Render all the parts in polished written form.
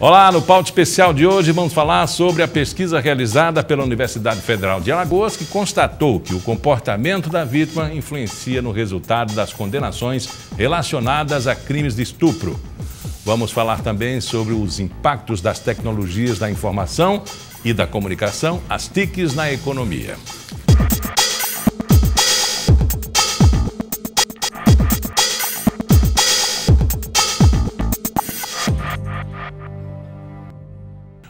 Olá, no Pauta Especial de hoje vamos falar sobre a pesquisa realizada pela Universidade Federal de Alagoas, que constatou que o comportamento da vítima influencia no resultado das condenações relacionadas a crimes de estupro. Vamos falar também sobre os impactos das tecnologias da informação e da comunicação, as TICs na economia.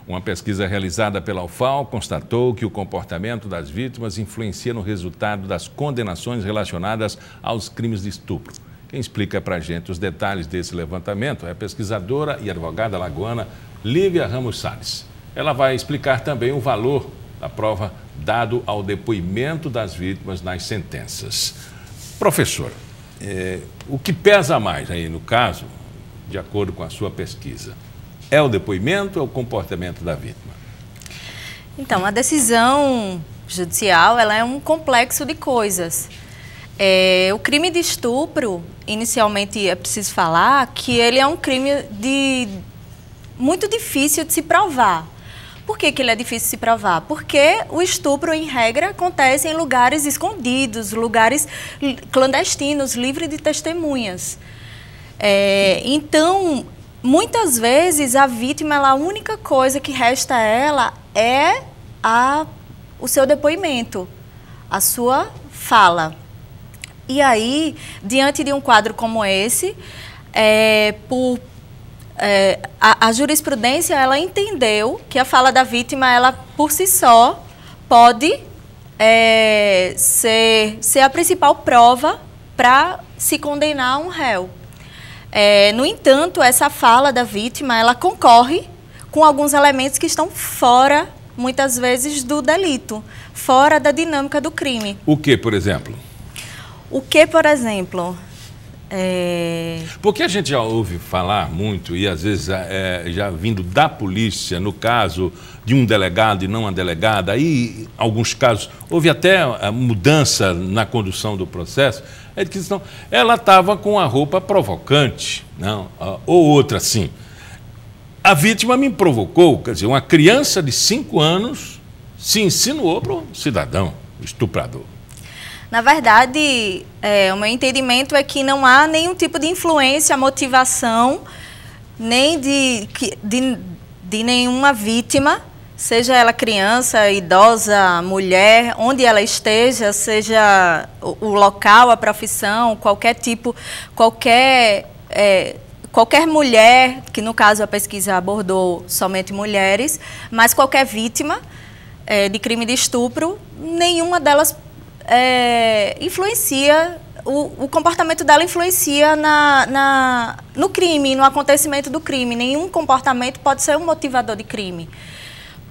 Uma pesquisa realizada pela UFAL constatou que o comportamento das vítimas influencia no resultado das condenações relacionadas aos crimes de estupro. Quem explica para a gente os detalhes desse levantamento é a pesquisadora e advogada alagoana Lívia Ramos Salles. Ela vai explicar também o valor da prova dado ao depoimento das vítimas nas sentenças. Professor, o que pesa mais aí no caso, de acordo com a sua pesquisa? É o depoimento ou o comportamento da vítima? Então, a decisão judicial ela é um complexo de coisas. O crime de estupro, inicialmente é preciso falar que ele é um crime muito difícil de se provar. Por que ele é difícil de se provar? Porque o estupro, em regra, acontece em lugares escondidos, lugares clandestinos, livres de testemunhas. Então, muitas vezes a vítima, a única coisa que resta a ela é o seu depoimento, a sua fala. E aí, diante de um quadro como esse, a jurisprudência ela entendeu que a fala da vítima, ela por si só, pode ser a principal prova para se condenar um réu. No entanto, essa fala da vítima, ela concorre com alguns elementos que estão fora, muitas vezes, do delito, fora da dinâmica do crime. O que, por exemplo? O que, por exemplo? Porque a gente já ouve falar muito, e às vezes já vindo da polícia, no caso de um delegado e não uma delegada, aí, em alguns casos, houve até a mudança na condução do processo, ela estava com a roupa provocante, não, ou outra assim. A vítima me provocou, quer dizer, uma criança de 5 anos se insinuou para o cidadão, o estuprador. Na verdade, o meu entendimento é que não há nenhum tipo de influência, motivação, nem de nenhuma vítima, seja ela criança, idosa, mulher, onde ela esteja, seja o local, a profissão, qualquer mulher, que no caso a pesquisa abordou somente mulheres, mas qualquer vítima de crime de estupro, nenhuma delas influencia, o comportamento dela influencia no crime, no acontecimento do crime. Nenhum comportamento pode ser um motivador de crime.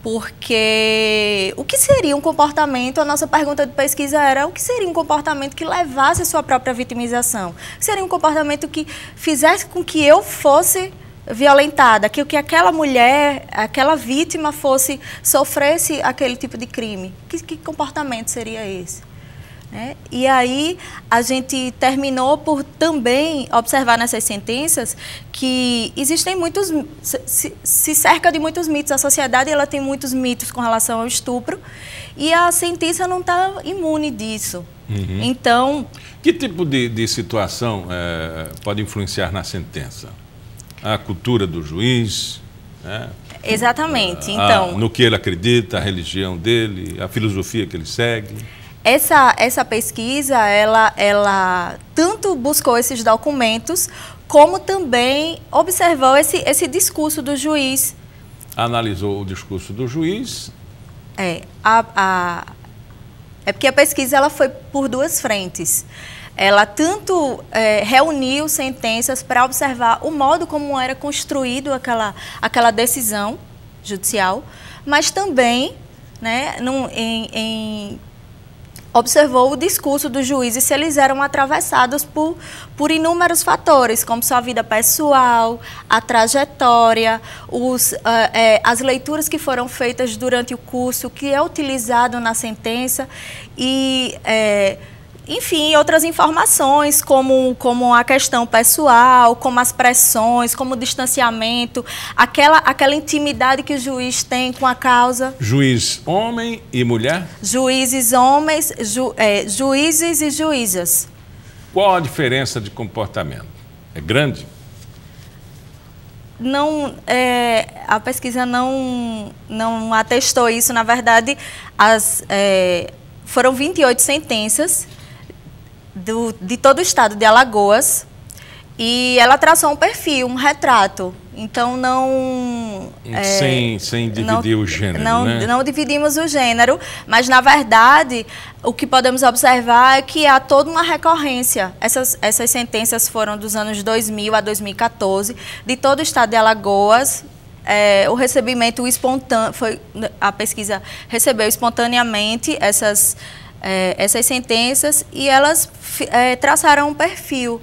Porque o que seria um comportamento, a nossa pergunta de pesquisa era o que seria um comportamento que levasse a sua própria vitimização? O que seria um comportamento que fizesse com que eu fosse violentada, que aquela mulher, aquela vítima sofresse aquele tipo de crime? Que comportamento seria esse? E aí a gente terminou por também observar nessas sentenças que existem muitos, se cerca de muitos mitos. A sociedade ela tem muitos mitos com relação ao estupro e a sentença não está imune disso. Uhum. Então, que tipo de situação pode influenciar na sentença? A cultura do juiz? Exatamente. No que ele acredita, a religião dele, a filosofia que ele segue? Essa pesquisa, ela tanto buscou esses documentos, como também observou esse discurso do juiz. Analisou o discurso do juiz? É porque a pesquisa ela foi por duas frentes. Ela tanto reuniu sentenças para observar o modo como era construído aquela decisão judicial, mas também observou o discurso dos juízes, se eles eram atravessados por inúmeros fatores, como sua vida pessoal, a trajetória, as leituras que foram feitas durante o curso, o que é utilizado na sentença e enfim, outras informações, como a questão pessoal, como as pressões, como o distanciamento, aquela intimidade que o juiz tem com a causa. Juiz homem e mulher? Juízes homens, juízes e juízas. Qual a diferença de comportamento? É grande? Não, a pesquisa não atestou isso. Na verdade, foram 28 sentenças de todo o estado de Alagoas, e ela traçou um perfil, um retrato. Então, sem dividir o gênero, né? Não dividimos o gênero, mas, na verdade, o que podemos observar é que há toda uma recorrência. Essas sentenças foram dos anos 2000 a 2014, de todo o estado de Alagoas. O recebimento espontâneo, a pesquisa recebeu espontaneamente essas sentenças, e elas traçaram um perfil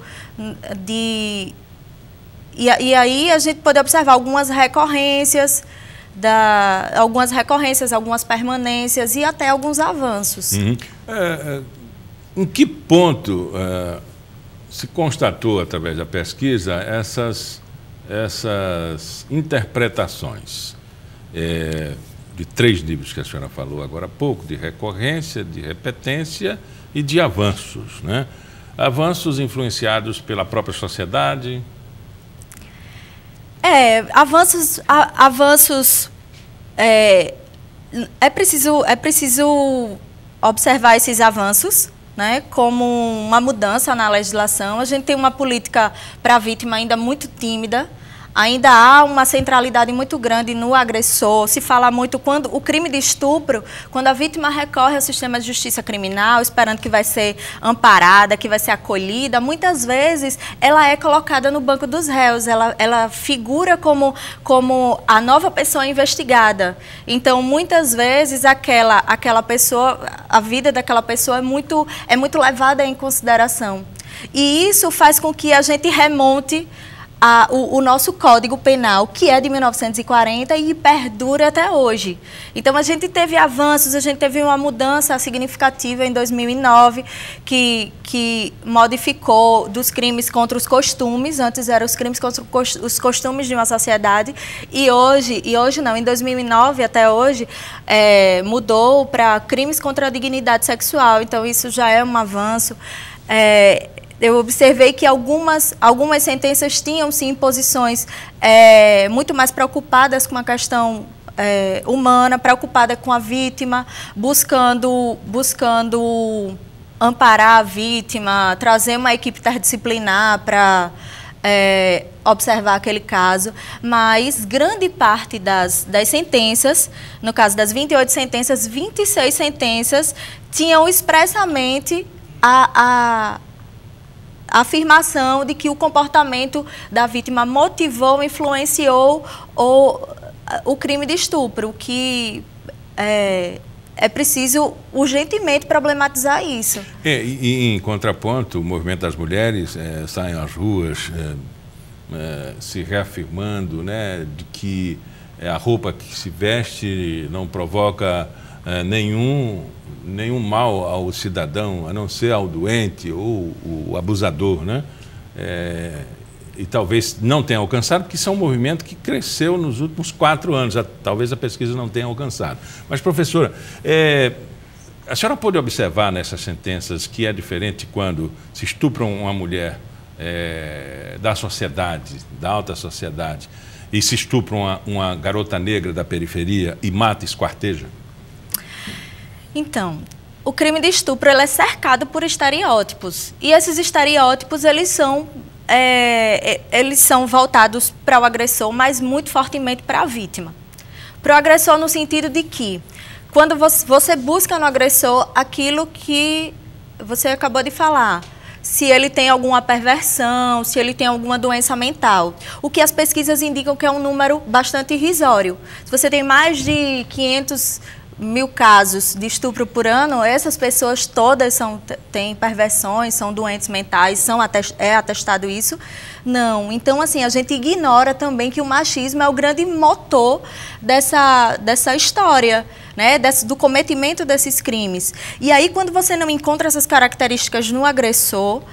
e aí a gente pode observar algumas recorrências, algumas permanências e até alguns avanços. Uhum. Em que ponto se constatou, através da pesquisa, essas interpretações de 3 níveis que a senhora falou agora há pouco, de recorrência, de repetência e de avanços, né? Avanços influenciados pela própria sociedade? Avanços. É preciso observar esses avanços, né, como uma mudança na legislação. A gente tem uma política para a vítima ainda muito tímida. Ainda há uma centralidade muito grande no agressor. Se fala muito quando o crime de estupro, quando a vítima recorre ao sistema de justiça criminal, esperando que vai ser amparada, que vai ser acolhida, muitas vezes ela é colocada no banco dos réus, ela figura como a nova pessoa investigada. Então, muitas vezes, aquela pessoa, a vida daquela pessoa é muito levada em consideração. E isso faz com que a gente remonte o nosso Código Penal, que é de 1940 e perdura até hoje. Então, a gente teve avanços, a gente teve uma mudança significativa em 2009, que modificou dos crimes contra os costumes. Antes eram os crimes contra os costumes de uma sociedade, e hoje não, em 2009 até hoje, mudou para crimes contra a dignidade sexual. Então, isso já é um avanço. Eu observei que algumas sentenças tinham, sim, posições muito mais preocupadas com a questão humana, preocupada com a vítima, buscando amparar a vítima, trazer uma equipe interdisciplinar para observar aquele caso. Mas grande parte das sentenças, no caso das 28 sentenças, 26 sentenças tinham expressamente a afirmação de que o comportamento da vítima motivou, influenciou o crime de estupro, que é preciso urgentemente problematizar isso. E em contraponto, o movimento das mulheres saem às ruas se reafirmando, né, de que a roupa que se veste não provoca nenhum mal ao cidadão, a não ser ao doente ou o abusador, né? E talvez não tenha alcançado, porque isso é um movimento que cresceu nos últimos 4 anos, talvez a pesquisa não tenha alcançado. Mas, professora, a senhora pode observar nessas sentenças que é diferente quando se estupram uma mulher da sociedade, da alta sociedade, e se estupra uma garota negra da periferia e mata e esquarteja? Então, o crime de estupro ele é cercado por estereótipos. E esses estereótipos, eles são voltados para o agressor, mas muito fortemente para a vítima. Para o agressor no sentido de que, quando você busca no agressor aquilo que você acabou de falar, se ele tem alguma perversão, se ele tem alguma doença mental. O que as pesquisas indicam que é um número bastante irrisório. Se você tem mais de 500 1000 casos de estupro por ano, essas pessoas todas têm perversões, são doentes mentais, é atestado isso? Não. Então, assim, a gente ignora também que o machismo é o grande motor dessa história, né, do cometimento desses crimes. E aí, quando você não encontra essas características no agressor,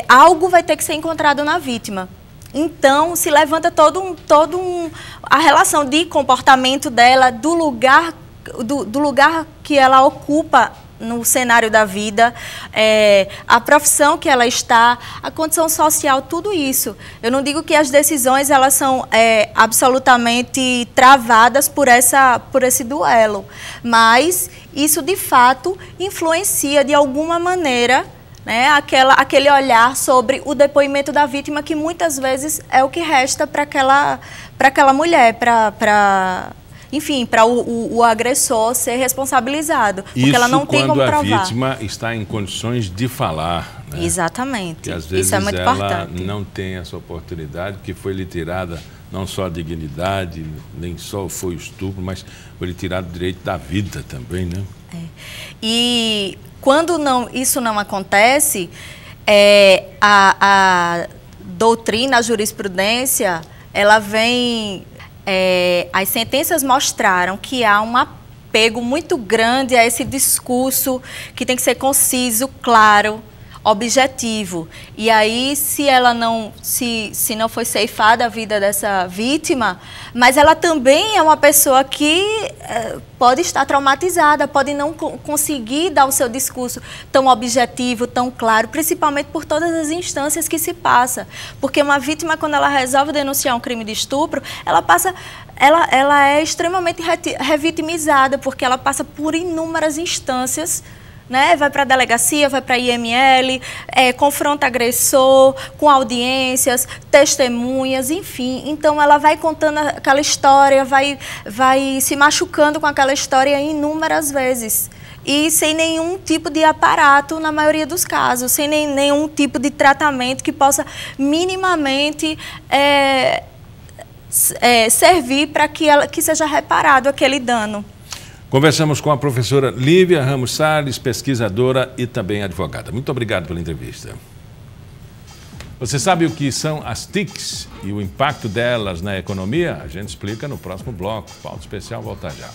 algo vai ter que ser encontrado na vítima. Então, se levanta a relação de comportamento dela, do lugar que ela ocupa no cenário da vida, a profissão que ela está, a condição social, tudo isso. Eu não digo que as decisões elas são absolutamente travadas por esse duelo, mas isso, de fato, influencia de alguma maneira, né, aquele olhar sobre o depoimento da vítima, que muitas vezes é o que resta para aquela mulher, enfim, para o agressor ser responsabilizado, porque ela não tem como provar. Quando a vítima está em condições de falar. Né? Exatamente. Que às vezes isso é muito ela importante. não tem essa oportunidade, que foi lhe tirada não só a dignidade, nem só foi o estupro, mas foi lhe tirado o direito da vida também, né? E quando isso não acontece, a doutrina, a jurisprudência, ela vem... as sentenças mostraram que há um apego muito grande a esse discurso que tem que ser conciso, claro, objetivo. E aí, se não foi ceifada a vida dessa vítima, mas ela também é uma pessoa que pode estar traumatizada, pode não conseguir dar o seu discurso tão objetivo, tão claro, principalmente por todas as instâncias que se passa. Porque uma vítima, quando ela resolve denunciar um crime de estupro, ela é extremamente revitimizada, porque ela passa por inúmeras instâncias, né? Vai para a delegacia, vai para a IML, confronta agressor, com audiências, testemunhas, enfim. Então, ela vai contando aquela história, vai se machucando com aquela história inúmeras vezes. E sem nenhum tipo de aparato, na maioria dos casos, sem nenhum tipo de tratamento que possa minimamente servir para que seja reparado aquele dano. Conversamos com a professora Lívia Ramos Salles, pesquisadora e também advogada. Muito obrigado pela entrevista. Você sabe o que são as TICs e o impacto delas na economia? A gente explica no próximo bloco. Pauta especial, volta já.